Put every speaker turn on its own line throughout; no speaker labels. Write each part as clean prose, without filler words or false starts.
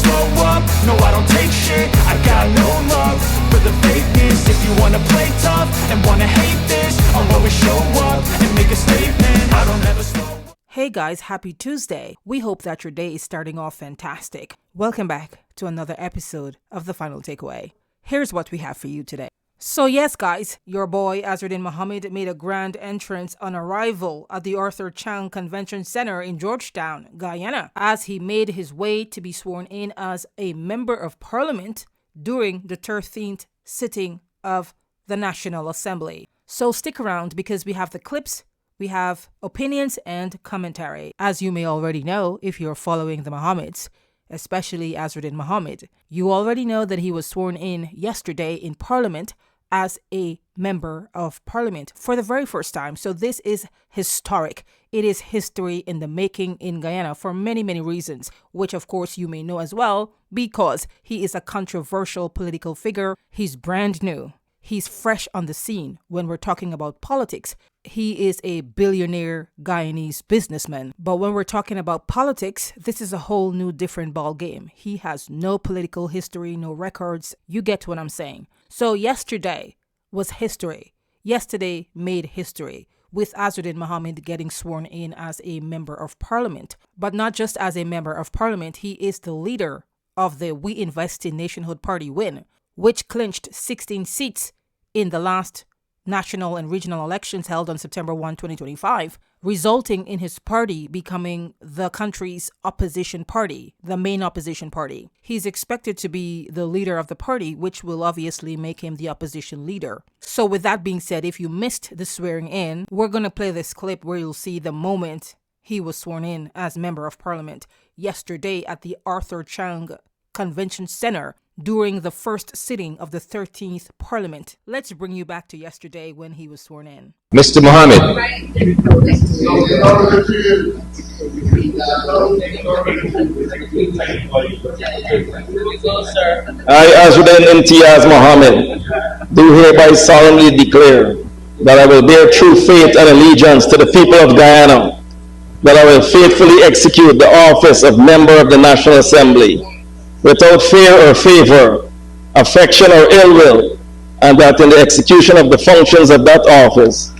slow up, no I don't take shit. I got no love for the fakeness. If you wanna play tough and wanna hate this, I'll always show up and make a statement. I don't ever slow up.
Hey guys, happy Tuesday. We hope that your day is starting off fantastic. Welcome back to another episode of The Final Takeaway. Here's what we have for you today. So yes guys, your boy Azruddin Mohamed made a grand entrance on arrival at the Arthur Chang Convention Center in Georgetown, Guyana, as he made his way to be sworn in as a member of parliament during the 13th sitting of the National Assembly. So stick around because we have the clips, we have opinions and commentary. As you may already know if you're following the Mohammeds, especially Azruddin Mohamed, you already know that he was sworn in yesterday in Parliament as a member of Parliament for the very first time. So this is historic. It is history in the making in Guyana for many, many reasons, which of course you may know as well, because he is a controversial political figure. He's brand new. He's fresh on the scene when we're talking about politics. He is a billionaire Guyanese businessman. But when we're talking about politics, this is a whole new different ball game. He has no political history, no records. You get what I'm saying. So yesterday was history. Yesterday made history with Azruddin Mohamed getting sworn in as a member of parliament. But not just as a member of parliament, he is the leader of the We Invest In Nationhood party win, which clinched 16 seats in the last national and regional elections held on September 1, 2025, resulting in his party becoming the country's opposition party, the main opposition party. He's expected to be the leader of the party, which will obviously make him the opposition leader. So with that being said, if you missed the swearing in, we're going to play this clip where you'll see the moment he was sworn in as member of parliament yesterday at the Arthur Chang Convention Center during the first sitting of the 13th Parliament. Let's bring you back to yesterday when he was sworn in.
Mr. Mohamed. I, Azruddin Mohamed, do hereby solemnly declare that I will bear true faith and allegiance to the people of Guyana, that I will faithfully execute the office of member of the National Assembly without fear or favor, affection or ill will, and that in the execution of the functions of that office,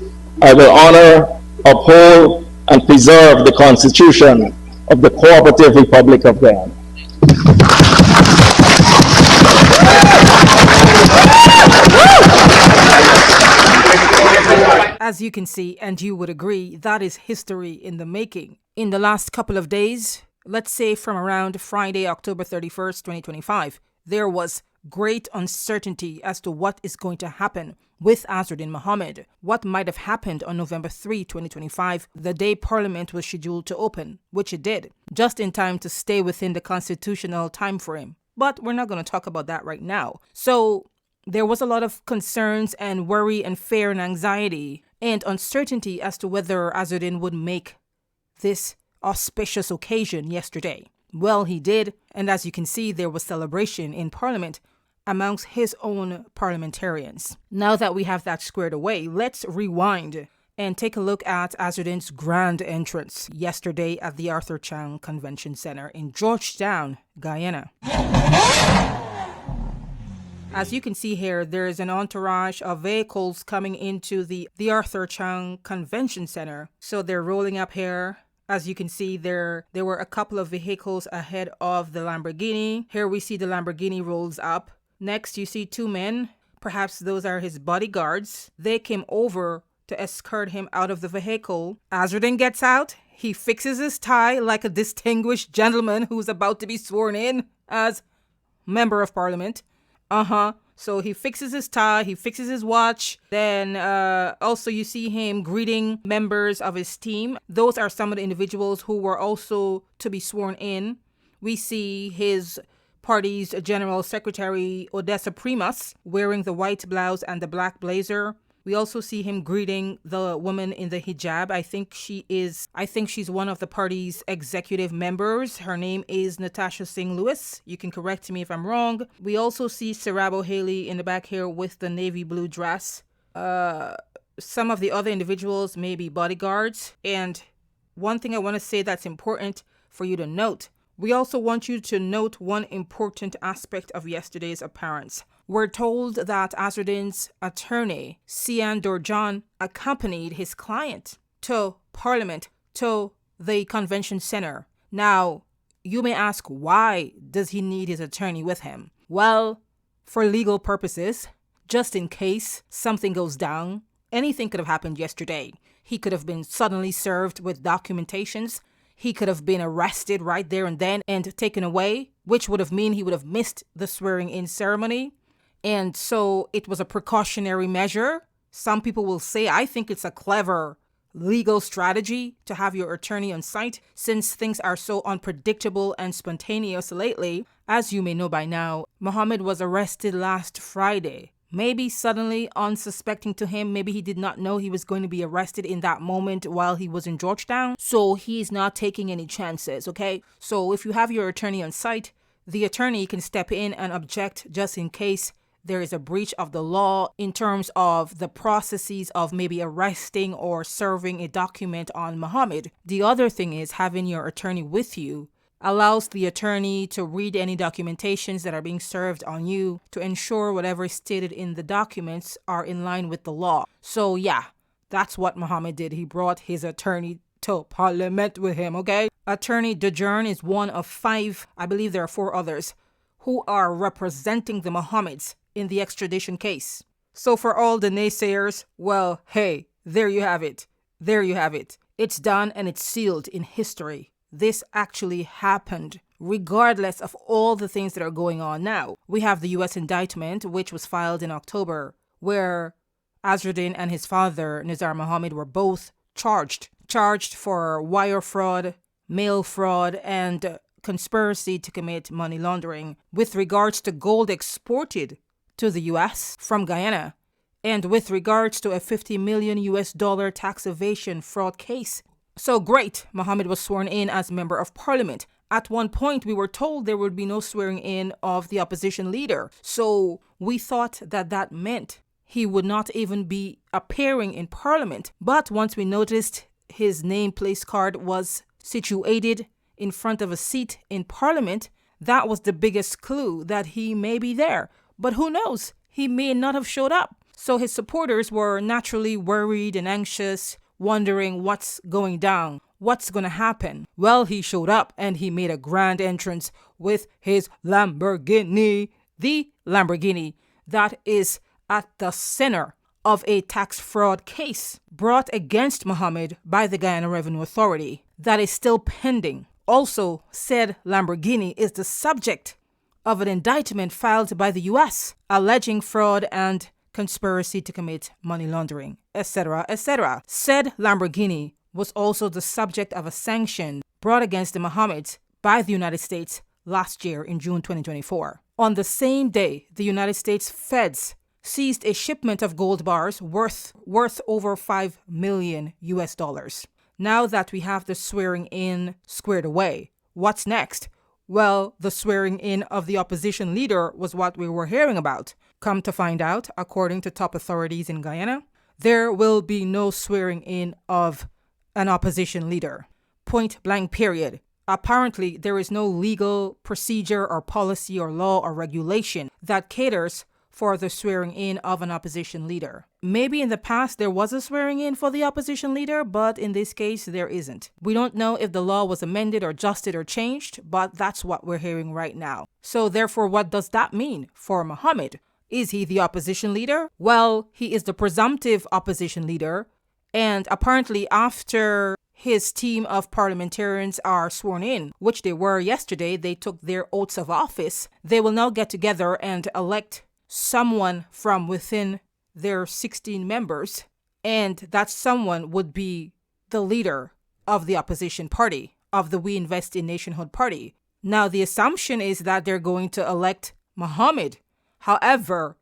I will honor, uphold, and preserve the Constitution of the Cooperative Republic of Guyana.
As you can see, and you would agree, that is history in the making. In the last couple of days, let's say from around Friday, October 31st, 2025, there was great uncertainty as to what is going to happen with Azruddin Mohamed. What might have happened on November 3, 2025, the day Parliament was scheduled to open, which it did, just in time to stay within the constitutional time frame. But we're not going to talk about that right now. So there was a lot of concerns and worry and fear and anxiety and uncertainty as to whether Azruddin would make this auspicious occasion yesterday. Well, he did, and as you can see, there was celebration in Parliament amongst his own parliamentarians. Now that we have that squared away, let's rewind and take a look at Azruddin's grand entrance yesterday at the Arthur Chang Convention Center in Georgetown, Guyana. As you can see here, there is an entourage of vehicles coming into the Arthur Chang Convention Center. So they're rolling up here. As you can see, there were a couple of vehicles ahead of the Lamborghini. Here we see the Lamborghini rolls up. Next, you see two men. Perhaps those are his bodyguards. They came over to escort him out of the vehicle. Azruddin gets out. He fixes his tie like a distinguished gentleman who's about to be sworn in as member of parliament. So he fixes his tie, he fixes his watch. Then also you see him greeting members of his team. Those are some of the individuals who were also to be sworn in. We see his party's General Secretary Odessa Primas wearing the white blouse and the black blazer. We also see him greeting the woman in the hijab. I think she's one of the party's executive members. Her name is Natasha Singh Lewis. You can correct me if I'm wrong. We also see Sarabo Haley in the back here with the navy blue dress. Some of the other individuals may be bodyguards. And one thing I want to say that's important for you to note, We also want you to note one important aspect of yesterday's appearance. We're told that Azruddin's attorney, Sian Dorjan, accompanied his client to Parliament, to the convention center. Now, you may ask, why does he need his attorney with him? Well, for legal purposes, just in case something goes down. Anything could have happened yesterday. He could have been suddenly served with documentations. He could have been arrested right there and then and taken away, which would have meant he would have missed the swearing-in ceremony. And so it was a precautionary measure. Some people will say, I think it's a clever legal strategy to have your attorney on site since things are so unpredictable and spontaneous lately. As you may know by now, Mohamed was arrested last Friday. Maybe suddenly, unsuspecting to him, maybe he did not know he was going to be arrested in that moment while he was in Georgetown. So he's not taking any chances, okay? So if you have your attorney on site, the attorney can step in and object just in case there is a breach of the law in terms of the processes of maybe arresting or serving a document on Mohamed. The other thing is having your attorney with you allows the attorney to read any documentations that are being served on you to ensure whatever is stated in the documents are in line with the law. So yeah, that's what Mohamed did. He brought his attorney to Parliament with him, okay? Attorney Dorjan is one of 5, I believe there are 4 others, who are representing the Mohameds in the extradition case. So for all the naysayers, well, hey, there you have it. There you have it. It's done and it's sealed in history. This actually happened, regardless of all the things that are going on now. We have the U.S. indictment, which was filed in October, where Azruddin and his father, Nazar Mohamed, were both charged for wire fraud, mail fraud, and conspiracy to commit money laundering with regards to gold exported to the U.S. from Guyana, and with regards to a $50 million tax evasion fraud case. So great, Mohamed was sworn in as member of parliament. At one point, we were told there would be no swearing in of the opposition leader. So we thought that meant he would not even be appearing in parliament. But once we noticed his name place card was situated in front of a seat in parliament, that was the biggest clue that he may be there. But who knows? He may not have showed up. So his supporters were naturally worried and anxious, wondering what's going down, what's going to happen. Well, he showed up and he made a grand entrance with his Lamborghini, the Lamborghini that is at the center of a tax fraud case brought against Mohamed by the Guyana Revenue Authority that is still pending. Also, said Lamborghini is the subject of an indictment filed by the U.S. alleging fraud and conspiracy to commit money laundering, etc., etc. Said Lamborghini was also the subject of a sanction brought against the Mohammeds by the United States last year in June 2024. On the same day, the United States feds seized a shipment of gold bars worth over $5 million. Now that we have the swearing in squared away, what's next? Well, the swearing in of the opposition leader was what we were hearing about. Come to find out, according to top authorities in Guyana, there will be no swearing in of an opposition leader. Point blank period. Apparently, there is no legal procedure or policy or law or regulation that caters for the swearing in of an opposition leader. Maybe in the past there was a swearing in for the opposition leader, but in this case there isn't. We don't know if the law was amended or adjusted or changed, but that's what we're hearing right now. So therefore, what does that mean for Mohamed? Is he the opposition leader? Well, he is the presumptive opposition leader, and apparently after his team of parliamentarians are sworn in, which they were yesterday, they took their oaths of office, they will now get together and elect someone from within their 16 members, and that someone would be the leader of the opposition party, of the We Invest In Nationhood party. Now, the assumption is that they're going to elect Mohamed. However,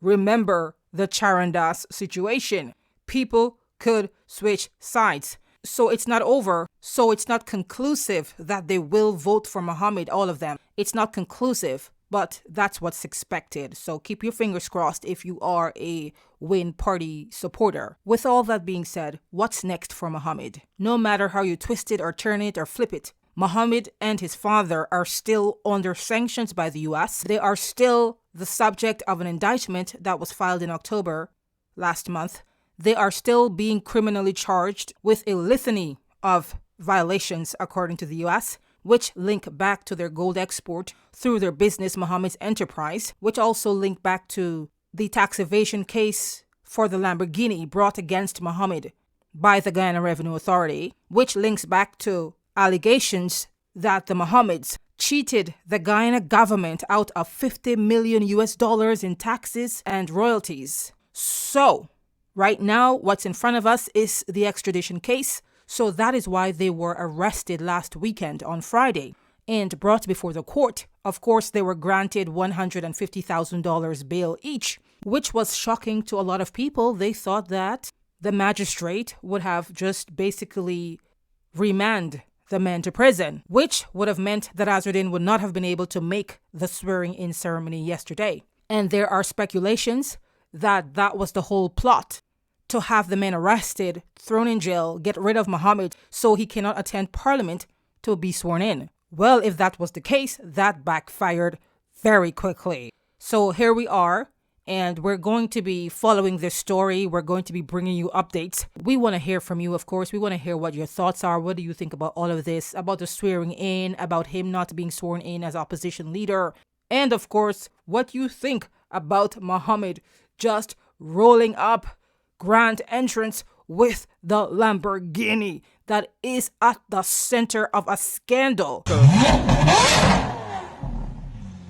remember the Charandas situation. People could switch sides. So it's not over. So it's not conclusive that they will vote for Mohamed, all of them. It's not conclusive. But that's what's expected. So keep your fingers crossed if you are a Win Party supporter. With all that being said, what's next for Mohamed? No matter how you twist it or turn it or flip it, Mohamed and his father are still under sanctions by the US. They are still the subject of an indictment that was filed in October last month. They are still being criminally charged with a litany of violations, according to the US, which link back to their gold export through their business Mohamed's enterprise, which also link back to the tax evasion case for the Lamborghini brought against Mohamed by the Guyana Revenue Authority, which links back to allegations that the Mohameds cheated the Guyana government out of $50 million in taxes and royalties. So, right now, what's in front of us is the extradition case. So that is why they were arrested last weekend on Friday and brought before the court. Of course, they were granted $150,000 bail each, which was shocking to a lot of people. They thought that the magistrate would have just basically remanded the men to prison, which would have meant that Azruddin would not have been able to make the swearing-in ceremony yesterday. And there are speculations that that was the whole plot, to have the men arrested, thrown in jail, get rid of Mohamed so he cannot attend parliament to be sworn in. Well, if that was the case, that backfired very quickly. So here we are, and we're going to be following this story. We're going to be bringing you updates. We want to hear from you, of course. We want to hear what your thoughts are. What do you think about all of this, about the swearing in, about him not being sworn in as opposition leader, and of course, what you think about Mohamed just rolling up grand entrance with the Lamborghini that is at the center of a scandal.